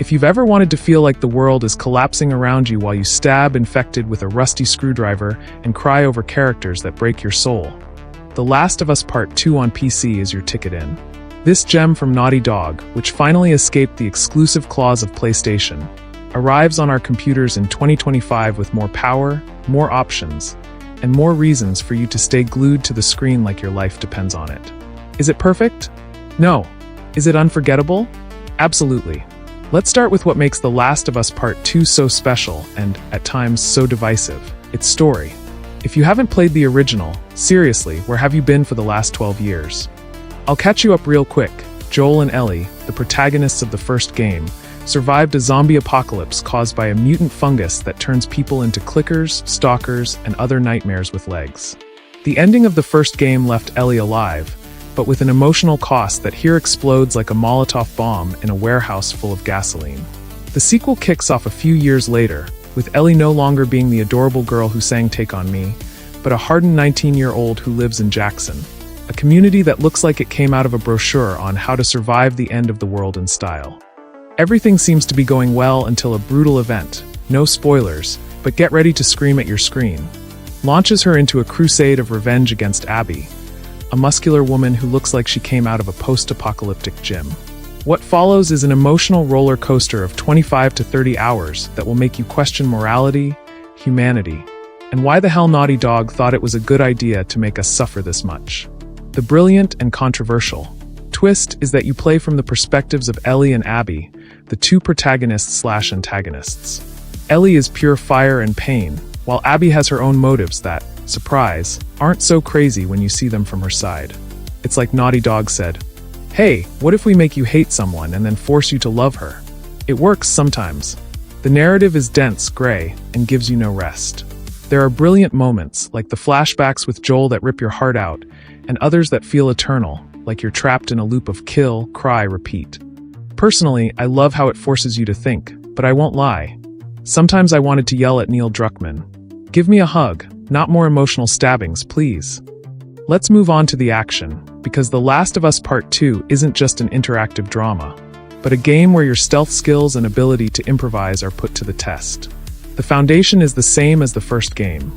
If you've ever wanted to feel like the world is collapsing around you while you stab infected with a rusty screwdriver and cry over characters that break your soul, The Last of Us Part 2 on PC is your ticket in. This gem from Naughty Dog, which finally escaped the exclusive claws of PlayStation, arrives on our computers in 2025 with more power, more options, and more reasons for you to stay glued to the screen like your life depends on it. Is it perfect? No. Is it unforgettable? Absolutely. Let's start with what makes The Last of Us Part 2 so special and, at times, so divisive: its story. If you haven't played the original, seriously, where have you been for the last 12 years? I'll catch you up real quick. Joel and Ellie, the protagonists of the first game, survived a zombie apocalypse caused by a mutant fungus that turns people into clickers, stalkers, and other nightmares with legs. The ending of the first game left Ellie alive, but with an emotional cost that here explodes like a Molotov bomb in a warehouse full of gasoline. The sequel kicks off a few years later, with Ellie no longer being the adorable girl who sang Take On Me, but a hardened 19-year-old who lives in Jackson, a community that looks like it came out of a brochure on how to survive the end of the world in style. Everything seems to be going well until a brutal event, no spoilers, but get ready to scream at your screen, launches her into a crusade of revenge against Abby, a muscular woman who looks like she came out of a post-apocalyptic gym. What follows is an emotional roller coaster of 25 to 30 hours that will make you question morality, humanity, and why the hell Naughty Dog thought it was a good idea to make us suffer this much. The brilliant and controversial twist is that you play from the perspectives of Ellie and Abby, the two protagonists/antagonists. Ellie is pure fire and pain, while Abby has her own motives that, surprise, aren't so crazy when you see them from her side. It's like Naughty Dog said, "Hey, what if we make you hate someone and then force you to love her?" It works sometimes. The narrative is dense, gray, and gives you no rest. There are brilliant moments, like the flashbacks with Joel that rip your heart out, and others that feel eternal, like you're trapped in a loop of kill, cry, repeat. Personally, I love how it forces you to think, but I won't lie. Sometimes I wanted to yell at Neil Druckmann. Give me a hug, not more emotional stabbings, please. Let's move on to the action, because The Last of Us Part 2 isn't just an interactive drama, but a game where your stealth skills and ability to improvise are put to the test. The foundation is the same as the first game.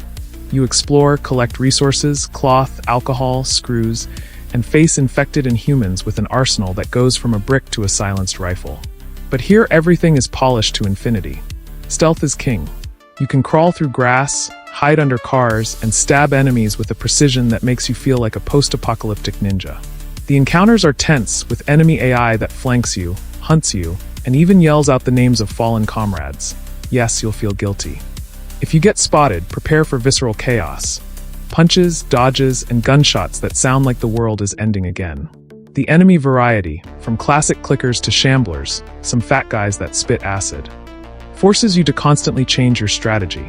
You explore, collect resources, cloth, alcohol, screws, and face infected inhumans with an arsenal that goes from a brick to a silenced rifle. But here everything is polished to infinity. Stealth is king. You can crawl through grass, hide under cars, and stab enemies with a precision that makes you feel like a post-apocalyptic ninja. The encounters are tense, with enemy AI that flanks you, hunts you, and even yells out the names of fallen comrades. Yes, you'll feel guilty. If you get spotted, prepare for visceral chaos. Punches, dodges, and gunshots that sound like the world is ending again. The enemy variety, from classic clickers to shamblers, some fat guys that spit acid, forces you to constantly change your strategy.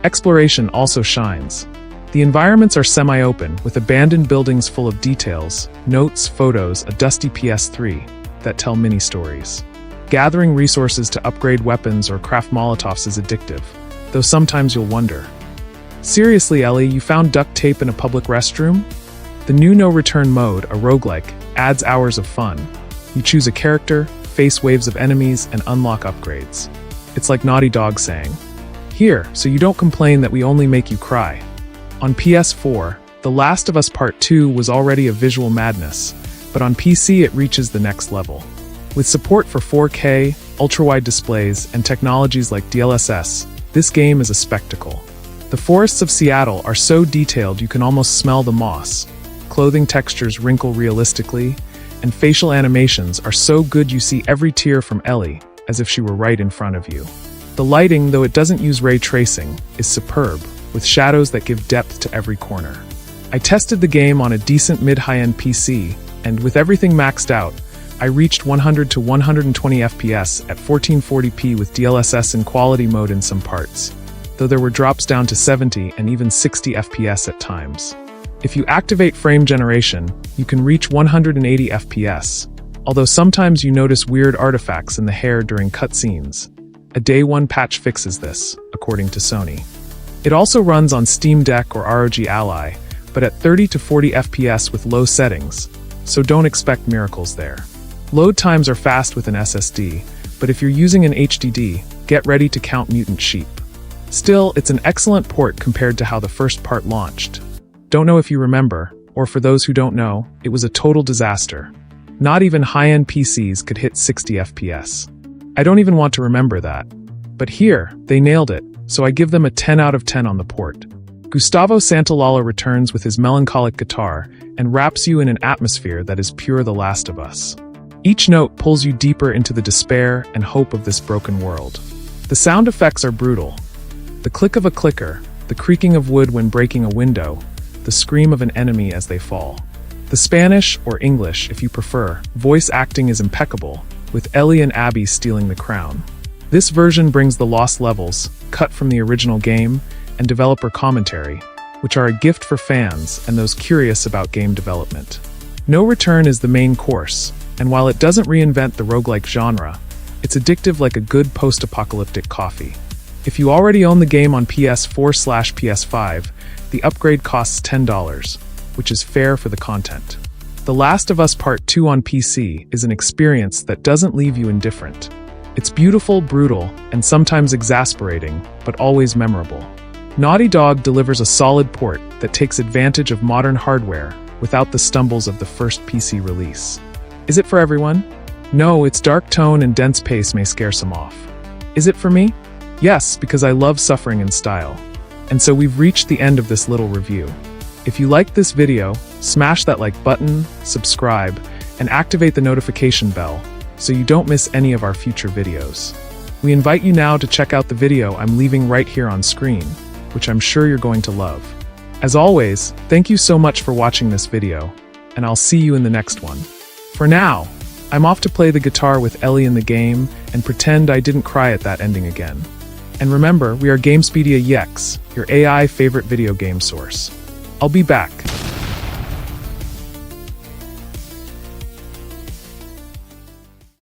Exploration also shines. The environments are semi-open, with abandoned buildings full of details, notes, photos, a dusty PS3 that tell mini-stories. Gathering resources to upgrade weapons or craft Molotovs is addictive, though sometimes you'll wonder, seriously, Ellie, you found duct tape in a public restroom? The new no-return mode, a roguelike, adds hours of fun. You choose a character, face waves of enemies, and unlock upgrades. It's like Naughty Dog saying, "Here, so you don't complain that we only make you cry." On PS4, The Last of Us Part 2 was already a visual madness, but on PC it reaches the next level. With support for 4K, ultra-wide displays, and technologies like DLSS, this game is a spectacle. The forests of Seattle are so detailed you can almost smell the moss. Clothing textures wrinkle realistically, and facial animations are so good you see every tear from Ellie, as if she were right in front of you. The lighting, though it doesn't use ray tracing, is superb, with shadows that give depth to every corner. I tested the game on a decent mid-high-end PC, and with everything maxed out, I reached 100 to 120 FPS at 1440p with DLSS in quality mode in some parts, though there were drops down to 70 and even 60 FPS at times. If you activate frame generation, you can reach 180 FPS, although sometimes you notice weird artifacts in the hair during cutscenes. A Day 1 patch fixes this, according to Sony. It also runs on Steam Deck or ROG Ally, but at 30 to 40 FPS with low settings, so don't expect miracles there. Load times are fast with an SSD, but if you're using an HDD, get ready to count mutant sheep. Still, it's an excellent port compared to how the first part launched. Don't know if you remember, or for those who don't know, it was a total disaster. Not even high-end PCs could hit 60 FPS. I don't even want to remember that. But here, they nailed it, so I give them a 10 out of 10 on the port. Gustavo Santaolalla returns with his melancholic guitar and wraps you in an atmosphere that is pure The Last of Us. Each note pulls you deeper into the despair and hope of this broken world. The sound effects are brutal. The click of a clicker, the creaking of wood when breaking a window, the scream of an enemy as they fall. The Spanish, or English if you prefer, voice acting is impeccable, with Ellie and Abby stealing the crown. This version brings the lost levels, cut from the original game, and developer commentary, which are a gift for fans and those curious about game development. No Return is the main course, and while it doesn't reinvent the roguelike genre, it's addictive like a good post-apocalyptic coffee. If you already own the game on PS4/PS5, the upgrade costs $10, which is fair for the content. The Last of Us Part 2 on PC is an experience that doesn't leave you indifferent. It's beautiful, brutal, and sometimes exasperating, but always memorable. Naughty Dog delivers a solid port that takes advantage of modern hardware without the stumbles of the first PC release. Is it for everyone? No, its dark tone and dense pace may scare some off. Is it for me? Yes, because I love suffering in style. And so we've reached the end of this little review. If you liked this video, smash that like button, subscribe, and activate the notification bell so you don't miss any of our future videos. We invite you now to check out the video I'm leaving right here on screen, which I'm sure you're going to love. As always, thank you so much for watching this video, and I'll see you in the next one. For now, I'm off to play the guitar with Ellie in the game and pretend I didn't cry at that ending again. And remember, we are Gamespedia EX, your AI favorite video game source. I'll be back.